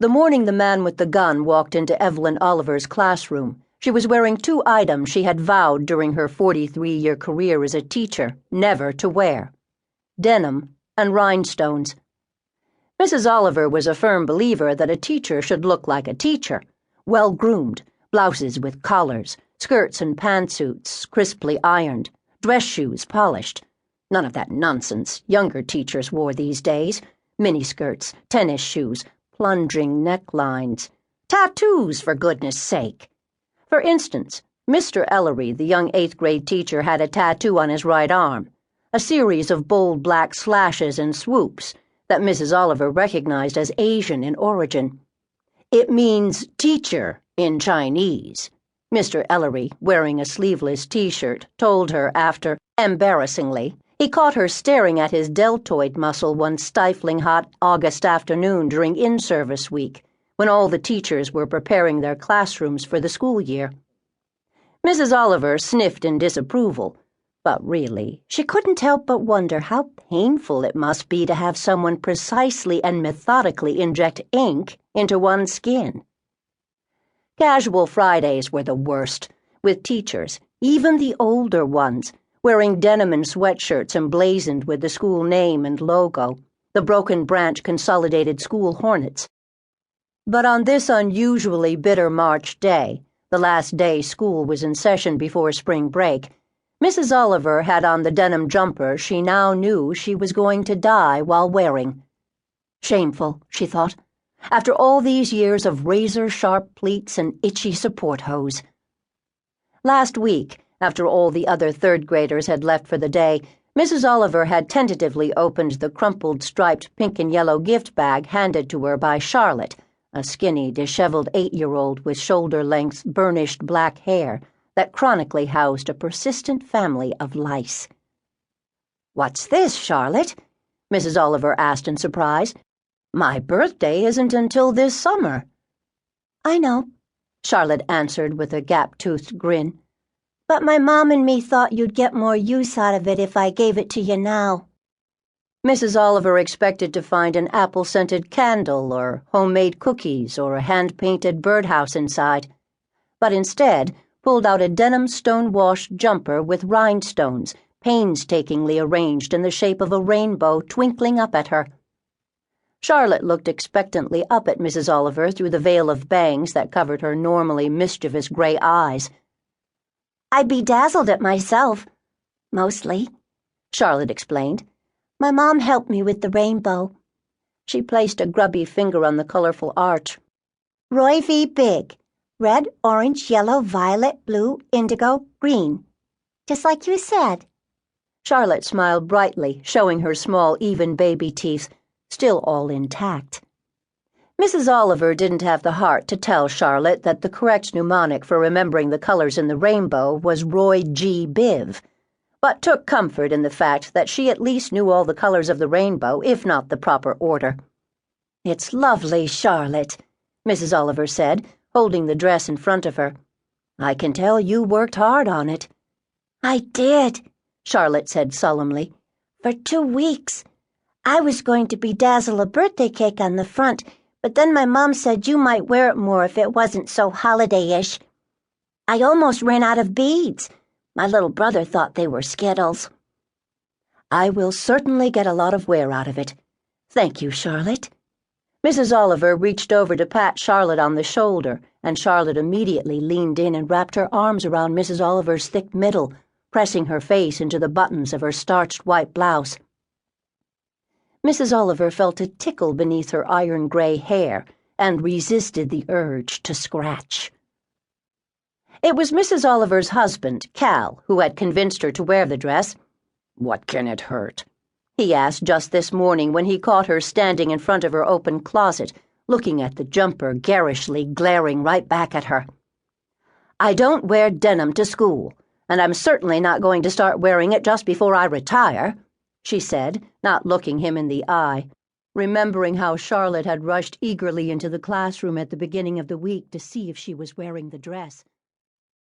The morning the man with the gun walked into Evelyn Oliver's classroom, she was wearing two items she had vowed during her 43-year career as a teacher never to wear: denim and rhinestones. Mrs. Oliver was a firm believer that a teacher should look like a teacher, well-groomed, blouses with collars, skirts and pantsuits crisply ironed, dress shoes polished. None of that nonsense younger teachers wore these days: miniskirts, tennis shoes, plunging necklines, tattoos, for goodness sake. For instance, Mr. Ellery, the young 8th-grade teacher, had a tattoo on his right arm, a series of bold black slashes and swoops that Mrs. Oliver recognized as Asian in origin. It means teacher in Chinese, Mr. Ellery, wearing a sleeveless T-shirt, told her after, embarrassingly, he caught her staring at his deltoid muscle one stifling hot August afternoon during in-service week, when all the teachers were preparing their classrooms for the school year. Mrs. Oliver sniffed in disapproval, but really, she couldn't help but wonder how painful it must be to have someone precisely and methodically inject ink into one's skin. Casual Fridays were the worst, with teachers, even the older ones, wearing denim and sweatshirts emblazoned with the school name and logo, the Broken Branch Consolidated School Hornets. But on this unusually bitter March day, the last day school was in session before spring break, Mrs. Oliver had on the denim jumper she now knew she was going to die while wearing. Shameful, she thought, after all these years of razor-sharp pleats and itchy support hose. Last week, after all the other third-graders had left for the day, Mrs. Oliver had tentatively opened the crumpled striped pink and yellow gift bag handed to her by Charlotte, a skinny, disheveled 8-year-old with shoulder-length, burnished black hair that chronically housed a persistent family of lice. "What's this, Charlotte?" Mrs. Oliver asked in surprise. "My birthday isn't until this summer." "I know," Charlotte answered with a gap-toothed grin. "But my mom and me thought you'd get more use out of it if I gave it to you now." Mrs. Oliver expected to find an apple-scented candle or homemade cookies or a hand-painted birdhouse inside, but instead pulled out a denim stone-washed jumper with rhinestones painstakingly arranged in the shape of a rainbow twinkling up at her. Charlotte looked expectantly up at Mrs. Oliver through the veil of bangs that covered her normally mischievous gray eyes. "I'd be dazzled at myself, mostly," Charlotte explained. "My mom helped me with the rainbow." She placed a grubby finger on the colorful arch. "Roy V. Big. Red, orange, yellow, violet, blue, indigo, green. Just like you said." Charlotte smiled brightly, showing her small, even baby teeth, still all intact. Mrs. Oliver didn't have the heart to tell Charlotte that the correct mnemonic for remembering the colors in the rainbow was Roy G. Biv, but took comfort in the fact that she at least knew all the colors of the rainbow, if not the proper order. "It's lovely, Charlotte," Mrs. Oliver said, holding the dress in front of her. "I can tell you worked hard on it." "I did," Charlotte said solemnly. "For 2 weeks. I was going to bedazzle a birthday cake on the front, but then my mom said you might wear it more if it wasn't so holiday-ish. I almost ran out of beads. My little brother thought they were Skittles." "I will certainly get a lot of wear out of it. Thank you, Charlotte." Mrs. Oliver reached over to pat Charlotte on the shoulder, and Charlotte immediately leaned in and wrapped her arms around Mrs. Oliver's thick middle, pressing her face into the buttons of her starched white blouse. Mrs. Oliver felt a tickle beneath her iron-gray hair and resisted the urge to scratch. It was Mrs. Oliver's husband, Cal, who had convinced her to wear the dress. "What can it hurt?" he asked just this morning when he caught her standing in front of her open closet, looking at the jumper garishly glaring right back at her. "I don't wear denim to school, and I'm certainly not going to start wearing it just before I retire," she said, not looking him in the eye, remembering how Charlotte had rushed eagerly into the classroom at the beginning of the week to see if she was wearing the dress.